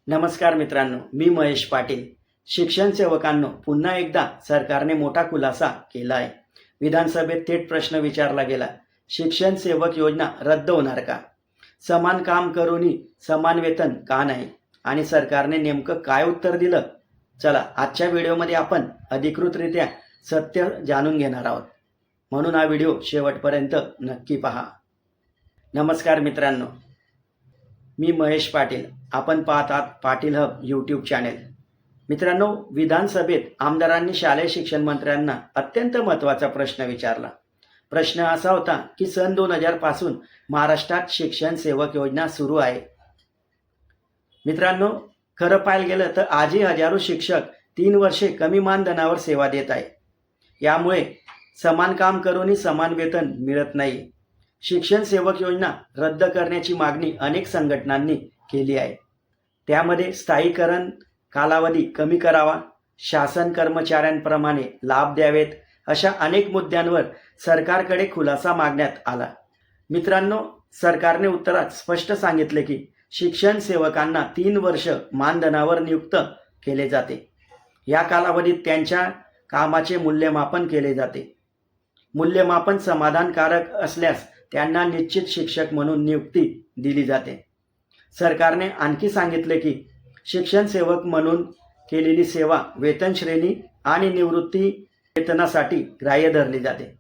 नमस्कार मित्रांनो, मी महेश पाटील. शिक्षण सेवकांनो, पुन्हा एकदा सरकारने मोठा खुलासा केला आहे. विधानसभेत थेट प्रश्न विचारला गेला. शिक्षण सेवक योजना रद्द होणार का? समान काम करूनही समान वेतन का नाही? आणि सरकारने नेमकं काय उत्तर दिलं? चला, आजच्या व्हिडिओमध्ये आपण अधिकृतरित्या सत्य जाणून घेणार आहोत. म्हणून हा व्हिडिओ शेवटपर्यंत नक्की पहा. नमस्कार मित्रांनो, मी महेश पाटील. आपण पाहत आहात पाटील हब यूट्यूब चॅनेल. मित्रांनो, विधानसभेत आमदारांनी शालेय शिक्षण मंत्र्यांना अत्यंत महत्त्वाचा प्रश्न विचारला. प्रश्न असा होता की सन 2000 पासून महाराष्ट्रात शिक्षण सेवक योजना सुरू आहे. मित्रांनो, खरं पाहायला गेलं तर आजही हजारो शिक्षक 3 वर्षे कमी मानधनावर सेवा देत आहे. यामुळे समान काम करूनही समान वेतन मिळत नाही. शिक्षण सेवक योजना रद्द करण्याची मागणी अनेक संघटनांनी केली आहे. त्यामध्ये स्थायीकरण कालावधी कमी करावा, शासन कर्मचाऱ्यांप्रमाणे लाभ द्यावेत, अशा अनेक मुद्द्यांवर सरकारकडे खुलासा मागण्यात आला. मित्रांनो, सरकारने उत्तरात स्पष्ट सांगितले की शिक्षण सेवकांना 3 वर्ष मानधनावर नियुक्त केले जाते. या कालावधीत त्यांच्या कामाचे मूल्यमापन केले जाते. मूल्यमापन समाधानकारक असल्यास त्यांना निश्चित शिक्षक म्हणून नियुक्ती दिली जाते. सरकारने आणखी सांगितले की शिक्षण सेवक म्हणून केलेली सेवा वेतन श्रेणी आणि निवृत्ती वेतनासाठी ग्राह्य धरली जाते.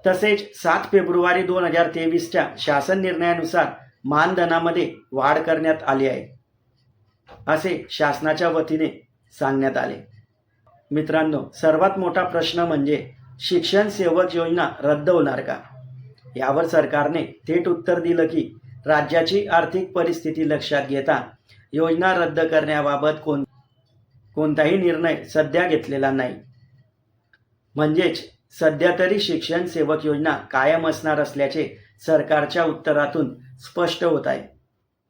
तसेच 7 फेब्रुवारी 2023च्या शासन निर्णयानुसार मानधनामध्ये वाढ करण्यात आली आहे, असे शासनाच्या वतीने सांगण्यात आले. मित्रांनो, सर्वात मोठा प्रश्न म्हणजे शिक्षण सेवक योजना रद्द होणार का? यावर सरकारने थेट उत्तर दिलं की राज्याची आर्थिक परिस्थिती लक्षात घेता योजना रद्द करण्याबाबत कोणताही निर्णय सध्या घेतलेला नाही. म्हणजेच सध्या तरी शिक्षण सेवक योजना कायम असणार असल्याचे सरकारच्या उत्तरातून स्पष्ट होत आहे.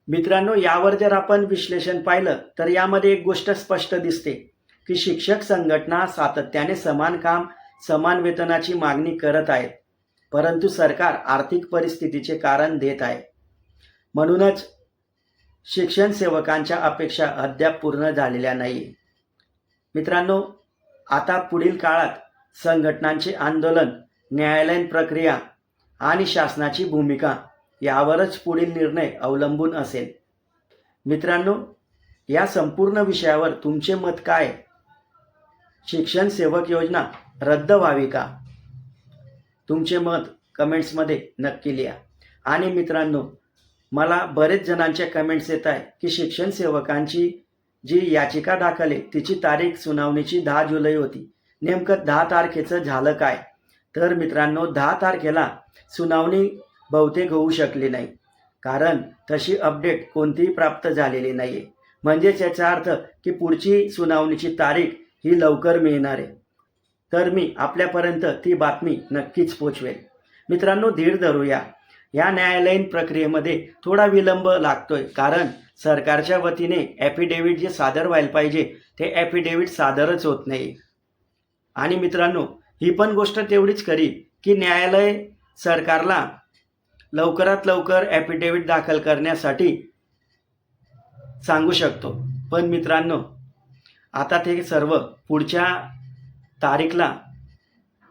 मित्रांनो, यावर जर आपण विश्लेषण पाहिलं तर यामध्ये एक गोष्ट स्पष्ट दिसते की शिक्षक संघटना सातत्याने समान काम समान वेतनाची मागणी करत आहेत, परंतु सरकार आर्थिक परिस्थितीचे कारण देत आहे. म्हणूनच शिक्षण सेवकांच्या अपेक्षा अद्याप पूर्ण झालेल्या नाही. मित्रांनो, आता पुढील काळात संघटनांचे आंदोलन, न्यायालयीन प्रक्रिया आणि शासनाची भूमिका यावरच पुढील निर्णय अवलंबून असेल. मित्रांनो, या संपूर्ण विषयावर तुमचे मत काय? शिक्षण सेवक योजना रद्द व्हावी का? तुमचे मत कमेंट्समध्ये नक्की लिहा. आणि मित्रांनो, मला बरेच जणांच्या कमेंट्स येत आहे की शिक्षण सेवकांची जी याचिका दाखल आहे तिची तारीख सुनावणीची 10 जुलै होती. नेमकं 10 तारखेचं झालं काय? तर मित्रांनो, 10 तारखेला सुनावणी बहुतेक होऊ शकली नाही, कारण तशी अपडेट कोणतीही प्राप्त झालेली नाही आहे. म्हणजेच याचा अर्थ की पुढची सुनावणीची तारीख ही लवकर मिळणार आहे. तर मी आपल्यापर्यंत ती बातमी नक्कीच पोचवेल. मित्रांनो, धीर धरूया. या न्यायालयीन प्रक्रियेमध्ये थोडा विलंब लागतोय, कारण सरकारच्या वतीने ॲफिडेव्हिट जे सादर व्हायला पाहिजे ते ॲफिडेव्हिट सादरच होत नाही. आणि मित्रांनो, ही पण गोष्ट तेवढीच खरी की न्यायालय सरकारला लवकरात लवकर ॲफिडेव्हिट दाखल करण्यासाठी सांगू शकतो. पण मित्रांनो, आता ते सर्व पुढच्या तारीखला,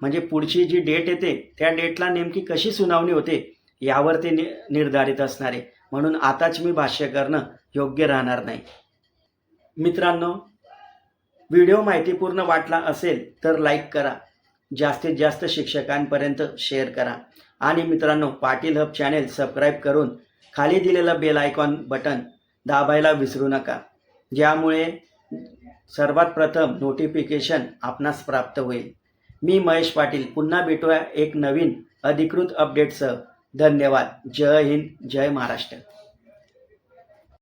म्हणजे पुढची जी डेट येते त्या डेटला नेमकी कशी सुनावणी होते यावर ते निर्धारित असणार आहे. म्हणून आताच मी भाष्य करणं योग्य राहणार नाही. मित्रांनो, व्हिडिओ माहितीपूर्ण वाटला असेल तर लाईक करा, जास्तीत जास्त शिक्षकांपर्यंत शेअर करा आणि मित्रांनो, पाटील हब चॅनेल सबस्क्राईब करून खाली दिलेलं बेल आयकॉन बटन दाबायला विसरू नका, ज्यामुळे सर्वात प्रथम नोटिफिकेशन आपणास प्राप्त होईल. मी महेश पाटील. पुन्हा भेटूया एक नवीन अधिकृत अपडेटसह. धन्यवाद. जय हिंद, जय महाराष्ट्र.